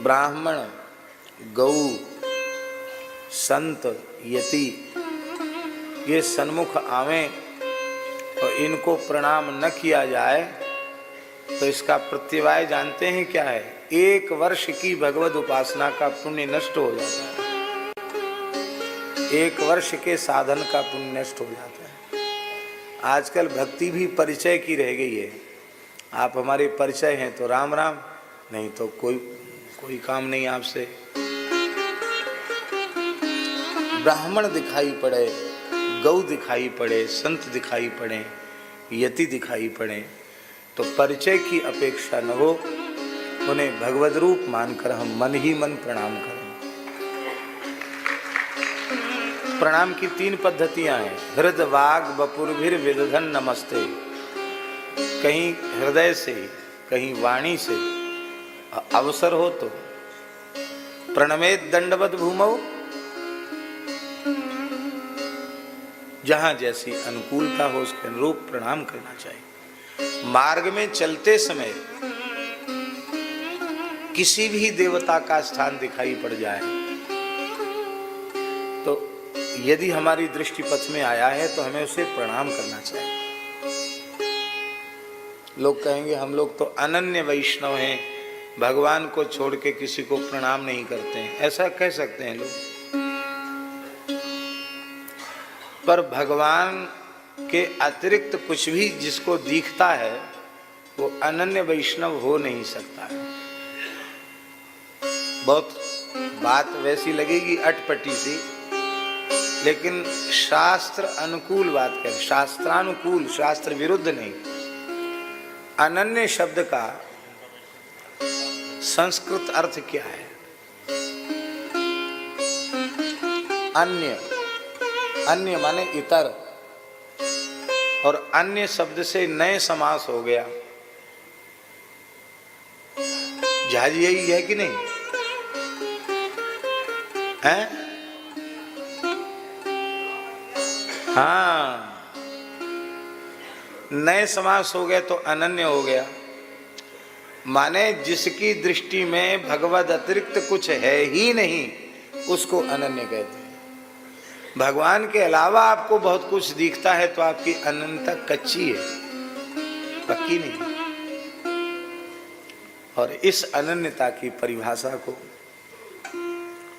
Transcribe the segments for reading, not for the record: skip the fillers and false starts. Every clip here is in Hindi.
ब्राह्मण, गौ, संत, यति ये सन्मुख आवें और इनको प्रणाम न किया जाए तो इसका प्रत्यवाय जानते हैं क्या है? 1 वर्ष की भगवद उपासना का पुण्य नष्ट हो जाता है। 1 वर्ष के साधन का पुण्य नष्ट हो जाता है। आजकल भक्ति भी परिचय की रह गई है। आप हमारे परिचय हैं तो राम राम, नहीं तो कोई काम नहीं आपसे। ब्राह्मण दिखाई पड़े, गौ दिखाई पड़े, संत दिखाई पड़े, यति दिखाई पड़े तो परिचय की अपेक्षा न हो, उन्हें भगवद रूप मानकर हम मन ही मन प्रणाम करें। प्रणाम की 3 पद्धतियां हैं। हृद वाग बपुर्भिर विदधन नमस्ते। कहीं हृदय से, कहीं वाणी से, अवसर हो तो प्रणमेत दंडवत भूमौ, जहां जैसी अनुकूलता हो उसके अनुरूप प्रणाम करना चाहिए। मार्ग में चलते समय किसी भी देवता का स्थान दिखाई पड़ जाए तो यदि हमारी दृष्टि पथ में आया है तो हमें उसे प्रणाम करना चाहिए। लोग कहेंगे हम लोग तो अनन्य वैष्णव हैं, भगवान को छोड़ के किसी को प्रणाम नहीं करते हैं। ऐसा कह सकते हैं लोग, पर भगवान के अतिरिक्त कुछ भी जिसको दिखता है वो अनन्य वैष्णव हो नहीं सकता है। बहुत बात वैसी लगेगी अटपटी सी, लेकिन शास्त्र अनुकूल बात करें, शास्त्रानुकूल, शास्त्र विरुद्ध नहीं। अनन्य शब्द का संस्कृत अर्थ क्या है? अन्य, अन्य माने इतर, और अन्य शब्द से नए समास हो गया। जहाज यही है कि नहीं है? हाँ, नए समास हो गए तो अनन्य हो गया। माने जिसकी दृष्टि में भगवद अतिरिक्त कुछ है ही नहीं उसको अनन्य कहते हैं। भगवान के अलावा आपको बहुत कुछ दिखता है तो आपकी अनन्यता कच्ची है, पक्की नहीं। और इस अनन्यता की परिभाषा को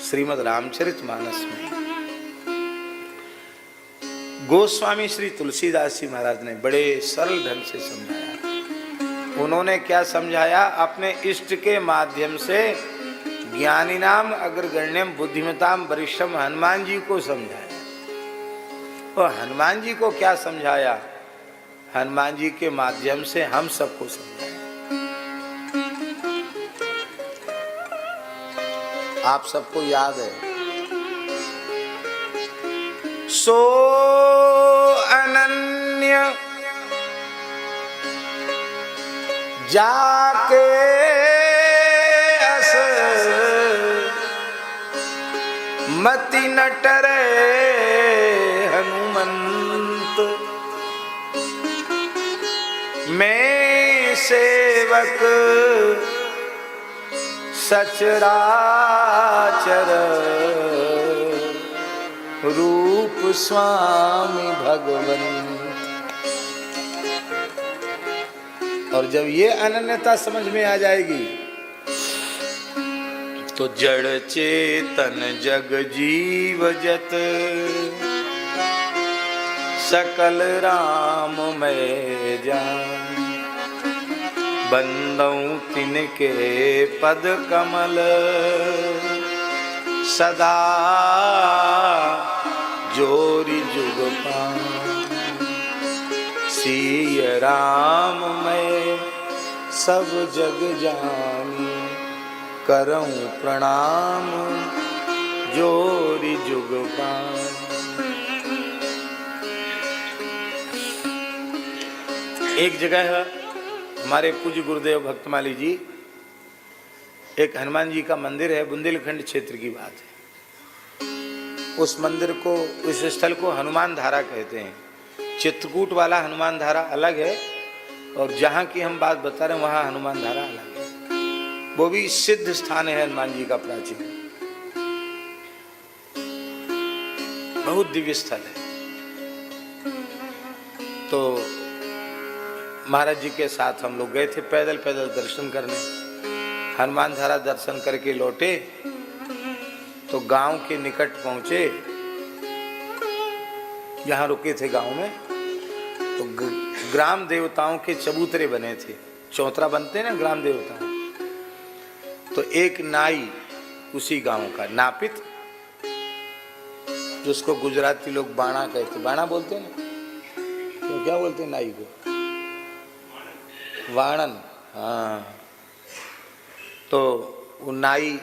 श्रीमद् रामचरितमानस में गोस्वामी श्री तुलसीदास जी महाराज ने बड़े सरल ढंग से समझाया। उन्होंने क्या समझाया? अपने इष्ट के माध्यम से ज्ञानी नाम अग्रगण्यम बुद्धिमताम वरिष्ठम हनुमान जी को समझाया। और हनुमान जी को क्या समझाया? हनुमान जी के माध्यम से हम सबको समझाया। आप सबको याद है, सो अनन्य जाके अस मति न टरे हनुमंत, मैं सेवक सचराचर रूप स्वामी भगवंत। और जब ये अनन्यता समझ में आ जाएगी तो जड़ चेतन जग जीव जत सकल राम में जान, बंदौ तिनके पद कमल सदा जोरी जुग पान, सिय राम मैं सब जग जानी, करऊं प्रणाम जोरी जुग पान। एक जगह हमारे पूज्य गुरुदेव भक्तमाली जी, एक हनुमान जी का मंदिर है, बुंदेलखंड क्षेत्र की बात है। उस मंदिर को, उस स्थल को हनुमान धारा कहते हैं। चित्रकूट वाला हनुमान धारा अलग है और जहाँ की हम बात बता रहे हैं वहाँ हनुमान धारा अलग है। वो भी सिद्ध स्थान है हनुमान जी का प्राचीन, बहुत दिव्य स्थल है। तो महाराज जी के साथ हम लोग गए थे पैदल पैदल दर्शन करने। हनुमान धारा दर्शन करके लौटे तो गांव के निकट पहुंचे, यहां रुके थे गांव में। तो ग्राम देवताओं के चबूतरे बने थे, चौतरा बनते हैं ना ग्राम देवताओं। तो एक नाई उसी गांव का, नापित, जिसको गुजराती लोग बाणा कहते, बाणा बोलते हैं ना, तो क्या बोलते हैं नाई को? वाणन। हाँ, तो वो नाई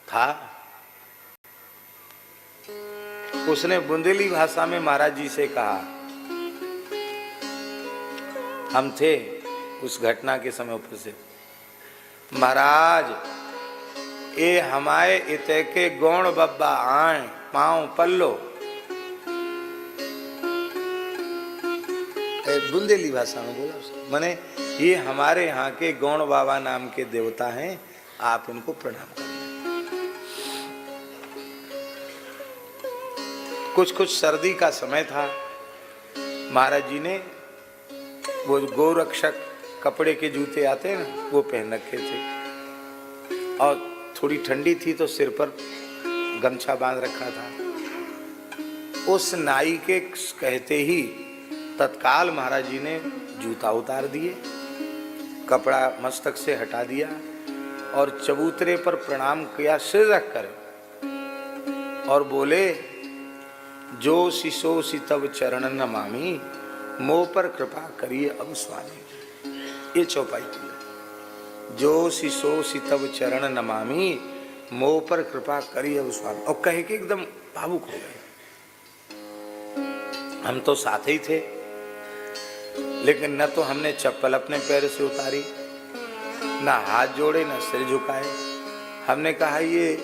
था, उसने बुंदेली भाषा में महाराज जी से कहा, हम थे उस घटना के समय ऊपर से, महाराज ये हमारे इते के गौण बब्बा आए पाँव पल्लो। बुंदेली भाषा में बोला उसने, माने ये हमारे यहाँ के गौण बाबा नाम के देवता हैं, आप इनको प्रणाम करें। कुछ सर्दी का समय था, महाराज जी ने वो गोरक्षक कपड़े के जूते आते हैं ना, वो पहन रखे थे, और थोड़ी ठंडी थी तो सिर पर गमछा बांध रखा था। उस नाई के कहते ही तत्काल महाराज जी ने जूता उतार दिए, कपड़ा मस्तक से हटा दिया और चबूतरे पर प्रणाम किया सिर रख कर, और बोले, जो शिशो तब चरण नमामि, मोह पर कृपा करिए अब स्वामी। ये चौपाई की है, जो शिशो तब चरण नमामि, मोह पर कृपा करिए अब स्वामी। और कह के एकदम भावुक हो गए। हम तो साथ ही थे, लेकिन न तो हमने चप्पल अपने पैर से उतारी, ना हाथ जोड़े, ना सिर झुकाए। हमने कहा ये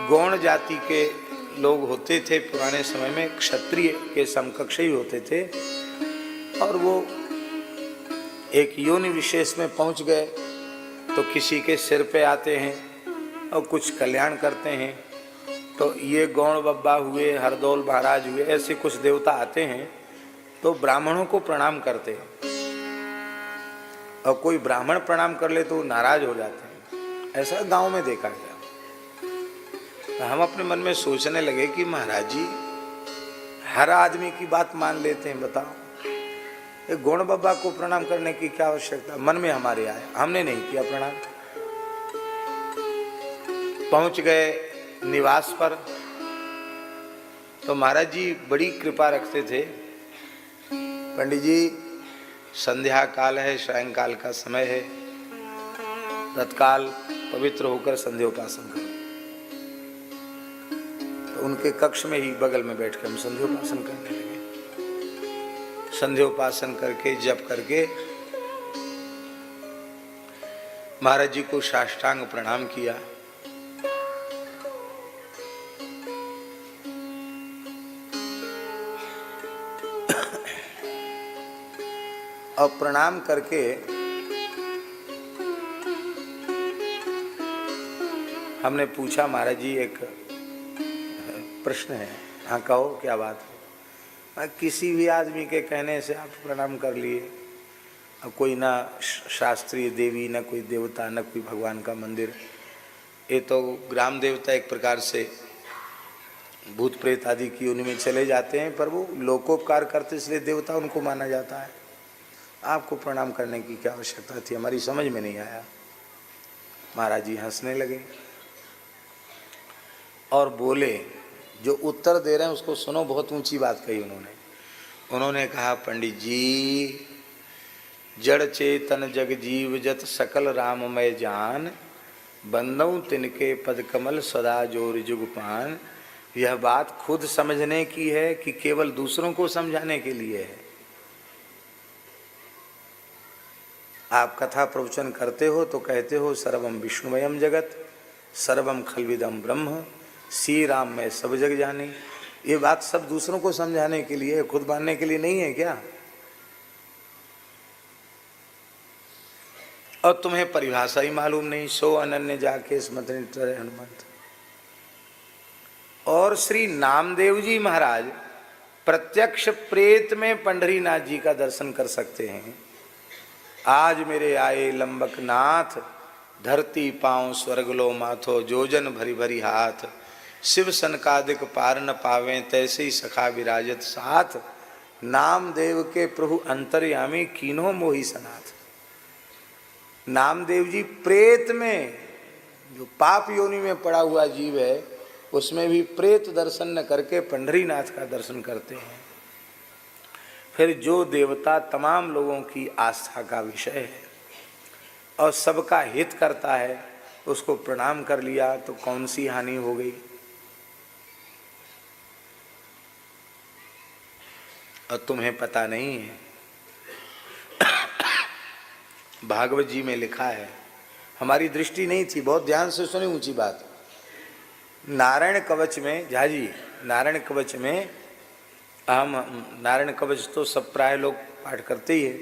गौण जाति के लोग होते थे पुराने समय में, क्षत्रिय के समकक्ष ही होते थे, और वो एक योनि विशेष में पहुंच गए तो किसी के सिर पे आते हैं और कुछ कल्याण करते हैं। तो ये गौण बब्बा हुए, हरदौल महाराज हुए, ऐसे कुछ देवता आते हैं तो ब्राह्मणों को प्रणाम करते हैं, और कोई ब्राह्मण प्रणाम कर ले तो नाराज हो जाते हैं। ऐसा गांव में देखा गया। तो हम अपने मन में सोचने लगे कि महाराज जी हर आदमी की बात मान लेते हैं, बताओ ये गौण बब्बा को प्रणाम करने की क्या आवश्यकता? मन में हमारे आया, हमने नहीं किया प्रणाम। पहुंच गए निवास पर तो महाराज जी बड़ी कृपा रखते थे। पंडित जी संध्या काल है, सायंकाल का समय है, तत्काल पवित्र होकर संध्योपासन करो। तो उनके कक्ष में ही बगल में बैठ कर हम संध्योपासन करने लगे। संध्योपासन करके जप करके महाराज जी को साष्टांग प्रणाम किया। और प्रणाम करके हमने पूछा, महाराज जी एक प्रश्न है। हाँ कहो, क्या बात है? किसी भी आदमी के कहने से आप प्रणाम कर लिए, अब कोई ना शास्त्रीय देवी, ना कोई देवता, ना कोई भगवान का मंदिर, ये तो ग्राम देवता एक प्रकार से भूत प्रेत आदि की योनि में चले जाते हैं, पर वो लोकोपकार करते इसलिए देवता उनको माना जाता है। आपको प्रणाम करने की क्या आवश्यकता थी? हमारी समझ में नहीं आया। महाराज जी हंसने लगे और बोले, जो उत्तर दे रहे हैं उसको सुनो, बहुत ऊंची बात कही उन्होंने कहा, पंडित जी जड़ चेतन जग जीव जत सकल राममय जान, बंदऊ तिनके पद कमल सदा जोर जुगपान। यह बात खुद समझने की है कि केवल दूसरों को समझाने के लिए है? आप कथा प्रवचन करते हो तो कहते हो सर्वम विष्णुमयम जगत सर्वम खलविदम ब्रह्म, श्री राम में सब जग जाने। ये बात सब दूसरों को समझाने के लिए, खुद मानने के लिए नहीं है क्या? और तुम्हें परिभाषा ही मालूम नहीं। सो अनन्य जाके स्मृति हनुमंत। और श्री नामदेव जी महाराज प्रत्यक्ष प्रेत में पंढरीनाथ जी का दर्शन कर सकते हैं। आज मेरे आए लंबक नाथ, धरती पांव स्वर्गलो माथो, जोजन भरी भरी हाथ, शिव सनकादिक पार न पावे, तैसे ही सखा विराजत साथ, नामदेव के प्रभु अंतर्यामी कीन्हो मोही सनाथ। नामदेव जी प्रेत में, जो पाप योनि में पड़ा हुआ जीव है, उसमें भी प्रेत दर्शन न करके पंढरीनाथ का दर्शन करते हैं। फिर जो देवता तमाम लोगों की आस्था का विषय है और सबका हित करता है, उसको प्रणाम कर लिया तो कौन सी हानि हो गई। और तुम्हें पता नहीं है, भागवत जी में लिखा है, हमारी दृष्टि नहीं थी, बहुत ध्यान से सुनी ऊंची बात। नारायण कवच में, झाजी नारायण कवच में, हम नारायण कवच तो सब प्राय लोग पाठ करते ही है।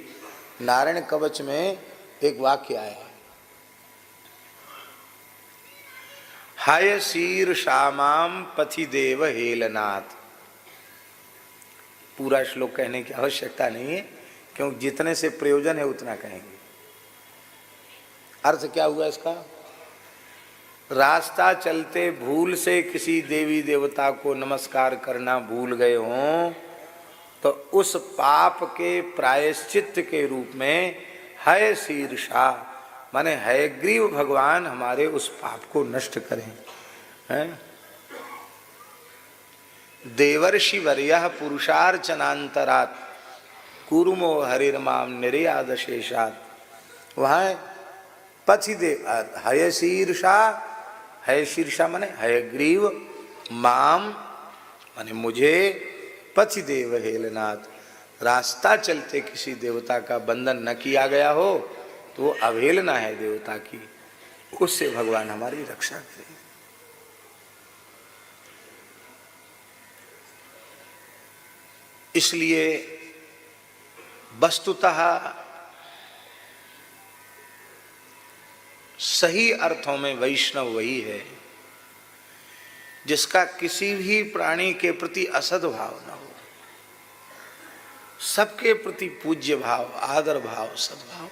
नारायण कवच में एक वाक्य आया, हाय शीर श्यामाम पथि देव हेलनाथ। पूरा श्लोक कहने की आवश्यकता नहीं है, क्योंकि जितने से प्रयोजन है उतना कहेंगे। अर्थ क्या हुआ इसका? रास्ता चलते भूल से किसी देवी देवता को नमस्कार करना भूल गए हों तो उस पाप के प्रायश्चित के रूप में है शीर्षा, माने है ग्रीव भगवान हमारे उस पाप को नष्ट करें। हैं? देवर्षि वर्यः पुरुषार्चनांतरात् कुरुमो हरिर्माम निर्याद शेषात्। वहाँ पथि देव हय शीर्षा, है शीर्षा माने है ग्रीव, माम माने मुझे, पथि देव हेलनाथ, रास्ता चलते किसी देवता का बंधन न किया गया हो तो वो अवहेलना है देवता की, उससे भगवान हमारी रक्षा करें। इसलिए वस्तुतः सही अर्थों में वैष्णव वही है जिसका किसी भी प्राणी के प्रति असद्भाव न हो, सबके प्रति पूज्य भाव, आदर भाव, सद्भाव।